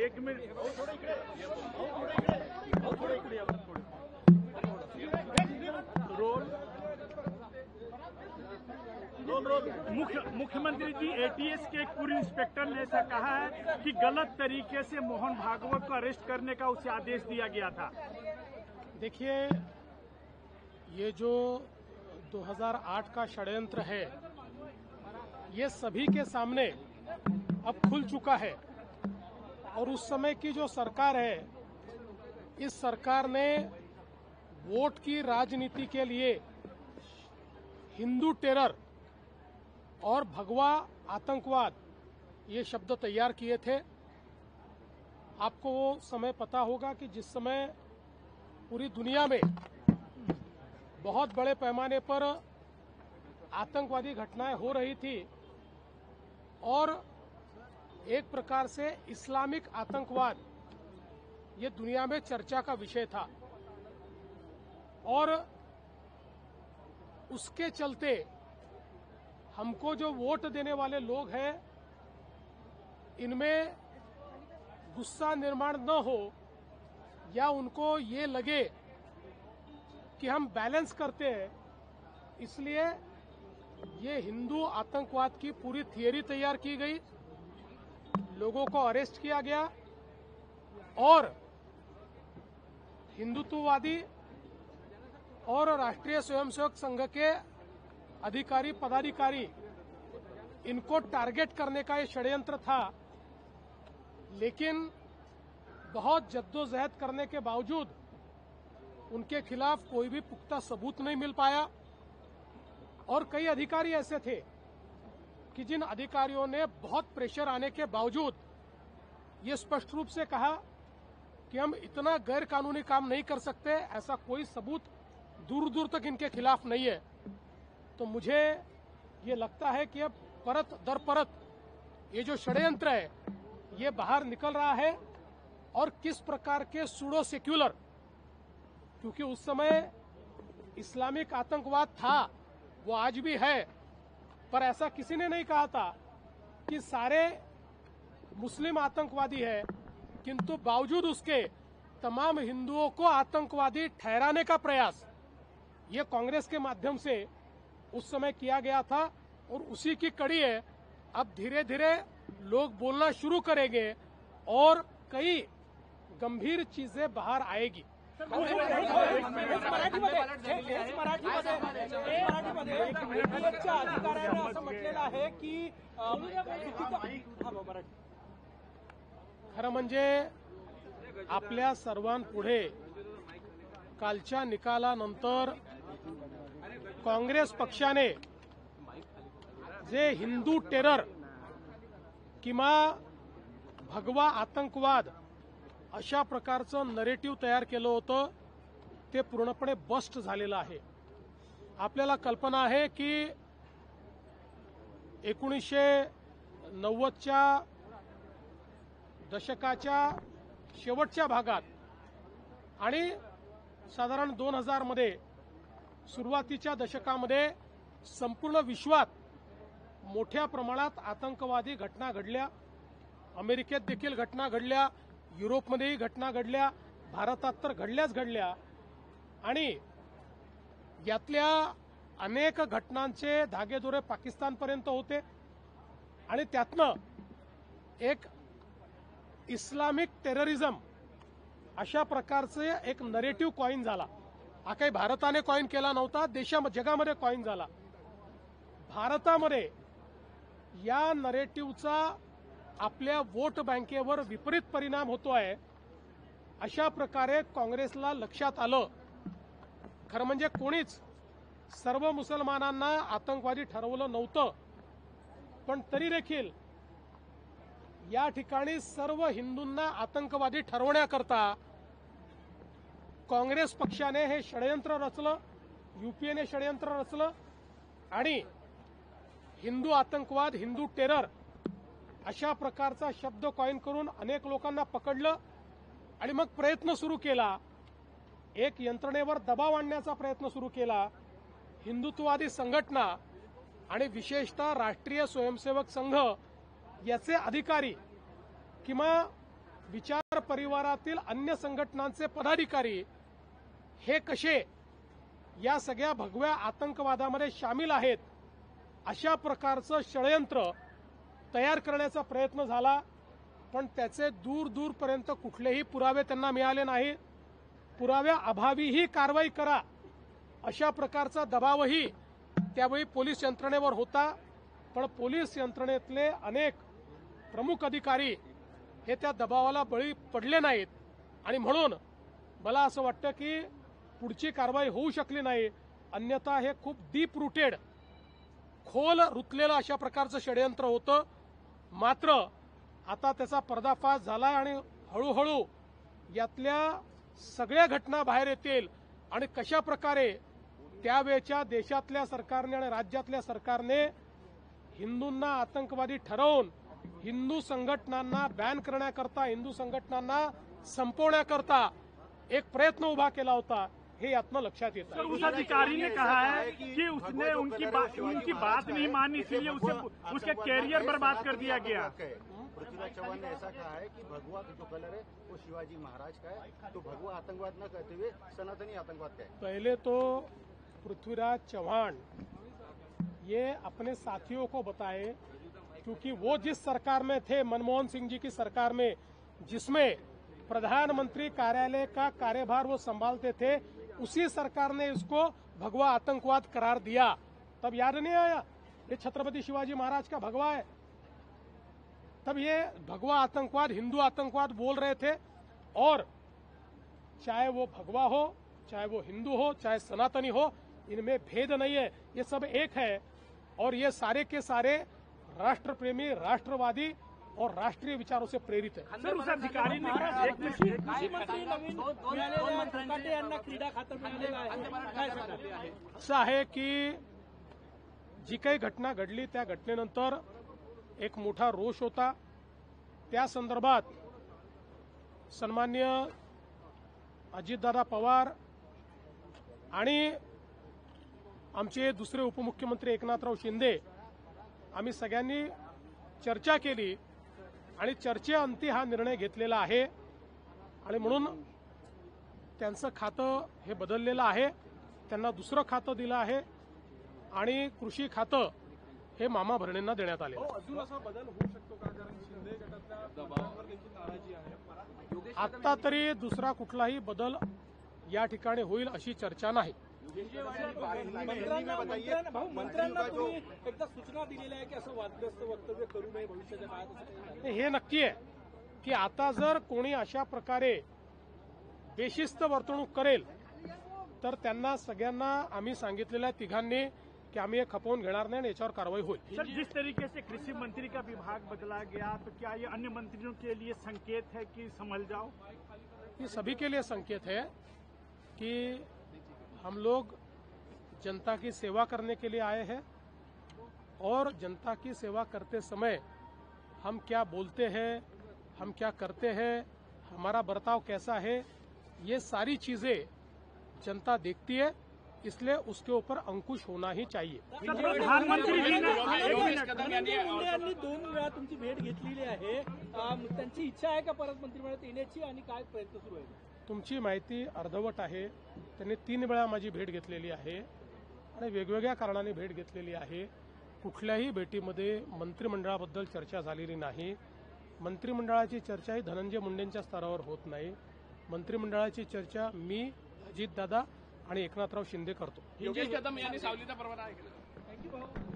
एक minute role मुख्यमंत्री जी, ATS के एक पूर्व इंस्पेक्टर ने ऐसा कहा है कि गलत तरीके से मोहन भागवत को अरेस्ट करने का उसे आदेश दिया गया था। देखिए, ये जो 2008 का षड्यंत्र है, ये सभी के सामने अब खुल चुका है। और उस समय की जो सरकार है, इस सरकार ने वोट की राजनीति के लिए हिंदू टेरर और भगवा आतंकवाद ये शब्द तैयार किए थे। आपको वो समय पता होगा कि जिस समय पूरी दुनिया में बहुत बड़े पैमाने पर आतंकवादी घटनाएं हो रही थी और एक प्रकार से इस्लामिक आतंकवाद ये दुनिया में चर्चा का विषय था। और उसके चलते हमको जो वोट देने वाले लोग हैं, इनमें गुस्सा निर्माण न हो या उनको ये लगे कि हम बैलेंस करते हैं, इसलिए ये हिंदू आतंकवाद की पूरी थियरी तैयार की गई, लोगों को अरेस्ट किया गया और हिंदुत्ववादी और राष्ट्रीय स्वयंसेवक संघ के अधिकारी पदाधिकारी, इनको टारगेट करने का ये षड्यंत्र था। लेकिन बहुत जद्दोजहद करने के बावजूद उनके खिलाफ कोई भी पुख्ता सबूत नहीं मिल पाया। और कई अधिकारी ऐसे थे कि जिन अधिकारियों ने बहुत प्रेशर आने के बावजूद ये स्पष्ट रूप से कहा कि हम इतना गैर कानूनी काम नहीं कर सकते, ऐसा कोई सबूत दूर दूर तक इनके खिलाफ नहीं है। तो मुझे ये लगता है कि अब परत दर परत ये जो षड्यंत्र है ये बाहर निकल रहा है। और किस प्रकार के सूडो सेक्युलर, क्योंकि उस समय इस्लामिक आतंकवाद था, वो आज भी है, पर ऐसा किसी ने नहीं कहा था कि सारे मुस्लिम आतंकवादी है, किंतु बावजूद उसके तमाम हिंदुओं को आतंकवादी ठहराने का प्रयास ये कांग्रेस के माध्यम से उस समय किया गया था। और उसी की कड़ी है, अब धीरे धीरे लोग बोलना शुरू करेंगे और कई गंभीर चीजें बाहर आएगी। खरं म्हणजे आपल्या सर्वांपुढे कालच्या निकालानंतर काँग्रेस पक्षाने जे हिंदू टेरर किंवा भगवा आतंकवाद अशा प्रकारचं नरेटिव्ह तयार केलं होतं, ते पूर्णपणे बस्ट झालेलं आहे। आपल्याला कल्पना आहे की 1990च्या दशकाच्या शेवटच्या भागात आणि साधारण 2000 मध्ये सुरुवातीच्या दशकामध्ये संपूर्ण विश्वात मोठ्या प्रमाणात आतंकवादी घटना घडल्या। अमेरिकेत देखील घटना घडल्या, युरोपमध्येही घटना घडल्या, भारतात तर घडल्याच घडल्या। आणि यातल्या अनेक घटनांचे धागेदोरे पाकिस्तानपर्यंत होते आणि त्यातनं एक इस्लामिक टेररिझम अशा प्रकारचे एक नरेटिव्ह कॉइन झाला। हा काही भारताने कॉइन केला नव्हता, जगामध्ये कॉइन झाला। भारतामध्ये या नरेटिव्हचा आपल्या वोट बँकेवर विपरीत परिणाम होतोय, अशा प्रकारे काँग्रेसला लक्षात आलं। खरं म्हणजे कोणीच सर्व मुसलमानांना आतंकवादी ठरवलं नव्हतं, पण तरी देखील या ठिकाणी सर्व हिंदूंना आतंकवादी ठरवण्याकरता काँग्रेस पक्षाने हे षड्यंत्र रचलं, यूपीएने षड्यंत्र रचलं आणि हिंदू आतंकवाद, हिंदू टेरर अशा प्रकारचा शब्द कॉइन करून अनेक लोकांना पकडलं आणि मग प्रयत्न सुरू केला, एक यंत्रणेवर दबाव आणण्याचा प्रयत्न सुरू केला। हिंदुत्ववादी संघटना आणि विशेषतः राष्ट्रीय स्वयंसेवक संघ याचे अधिकारी किंवा विचार परिवारातील अन्य संघटनांचे पदाधिकारी हे कसे या सगळ्या भगव्या आतंकवादामध्ये सामील आहेत अशा प्रकारचं षडयंत्र तयार करण्याचा प्रयत्न झाला, पण त्याचे दूर दूरपर्यंत कुठलेही पुरावे त्यांना मिळाले नाही. पुराव्याअभावी ही कारवाई करा अशा प्रकारचा दबावही त्यावेळी पोलीस यंत्रणेवर होता, पण पोलीस यंत्रणेतले अनेक प्रमुख अधिकारी हे त्या दबावाला बळी पडले नाहीत आणि म्हणून मला असं वाटतं की पुढची कारवाई होऊ शकली नाही. अन्यथा हे खूप डीप रूटेड, खोल रुतलेलं अशा प्रकारचं षडयंत्र होतं. मात्र आता त्याचा पर्दाफाश झाला आणि हळूहळू यातल्या सगळ्या घटना बाहेर येतील आणि कशा प्रकारे त्यावेळच्या देशातल्या सरकारने आणि राज्यातल्या सरकारने हिंदूंना आतंकवादी ठरवून हिंदू संघटनांना बॅन करण्याकरता, हिंदू संघटनांना संपवण्याकरता एक प्रयत्न उभा केला होता, हे यातनं लक्षात येतं. सर, उस अधिकारी ने कहा है कि उसने उनकी बात नहीं मानी, इसलिए उसके कैरियर बर्बाद कर दिया गया. पृथ्वीराज चौहान ने ऐसा कहा है कि भगवा जो कलर है वो शिवाजी महाराज का है, तो भगवा आतंकवाद न कहते हुए सनातनी आतंकवाद का है. पहले तो पृथ्वीराज चौहान ये अपने साथियों को बताए, क्योंकि वो जिस सरकार में थे, मनमोहन सिंह जी की सरकार में, जिसमें प्रधानमंत्री कार्यालय का कार्यभार वो संभालते थे, उसी सरकार ने इसको भगवा आतंकवाद करार दिया. तब याद नहीं आया ये छत्रपति शिवाजी महाराज का भगवा है. तब ये भगवा आतंकवाद, हिंदू आतंकवाद बोल रहे थे. और चाहे वो भगवा हो, चाहे वो हिंदू हो, चाहे सनातनी हो, इनमें भेद नहीं है, ये सब एक है. और ये सारे के सारे राष्ट्रप्रेमी, राष्ट्रवादी और राष्ट्रीय विचारों से प्रेरित है. सर, उस अधिकारी ने कहा कृषी मंत्री नवीन कोकाटे यांना क्रीडा खातं मिळालेलं आहे, काय सांगाल? असं आहे की जी काही घटना घडली त्या घटनेनंतर एक मोठा रोष होता. त्या संदर्भात सन्माननीय अजितदादा पवार आणि आमचे दुसरे उपमुख्यमंत्री एकनाथराव शिंदे आम्ही सगळ्यांनी चर्चा केली आणि चर्चेअंती हा निर्णय घेतलेला आहे. आणि म्हणून त्यांचं खातं हे बदललेलं आहे, त्यांना दुसरं खातं दिलं आहे आणि कृषी खातं हे मामा भरणेंना देण्यात आले. अजून असा बदल होऊ शकतो का? कारण शिंदे गटातल्या दबावावर देखील नाराजी आहे. आता तरी दुसरा कुठलाही बदल या ठिकाणी होईल अशी चर्चा नाही. मंत्र्यांना तुम्ही एकदा सूचना दिलेल्या आहे की असं वादग्रस्त वक्तव्य करू नये भविष्याच्या काळात. हे नक्की आहे की आता जर कोणी अशा प्रकारे बेशिस्त वर्तणूक करेल तर त्यांना सगळ्यांना आम्ही सांगितलेल्या तिघांनी कि आम्ही हे खपवून घेणार नाही आणि याच्यावर कारवाई होईल. सर, जिस तरीके से कृषि मंत्री का विभाग बदला गया, तो क्या ये अन्य मंत्रियों के लिए संकेत है कि संभल जाओ? ये सभी के लिए संकेत है कि हम लोग जनता की सेवा करने के लिए आए हैं और जनता की सेवा करते समय हम क्या बोलते हैं, हम क्या करते हैं, हमारा बर्ताव कैसा है, ये सारी चीजें जनता देखती है, इसलिए उसके ऊपर अंकुश होना ही चाहिए. प्रधानमंत्री जी ने धनंजय मुंडे यांनी 2 वेळा तुमची भेट घेतलेली आहे. त्यांची इच्छा आहे का परत मंत्रिमंडळात येण्याची आणि काय प्रयत्न सुरू आहे? तुमची माहिती अर्धवट आहे. त्यांनी 3 वेळा माझी भेट घेतलेली आहे आणि वेगवेगळ्या कारणाने भेट घेतलेली आहे. कुठल्याही भेटीमध्ये मंत्रिमंडळाबद्दल चर्चा झालेली नाही. मंत्रिमंडळाची चर्चा ही धनंजय मुंडेंच्या स्तरावर होत नाही. मंत्रिमंडळाची चर्चा मी, अजितदादा आणि एकनाथराव शिंदे करतो. योगेश कदम यांनी सावलीचा परवाना ऐकला. थँक्यू भाऊ.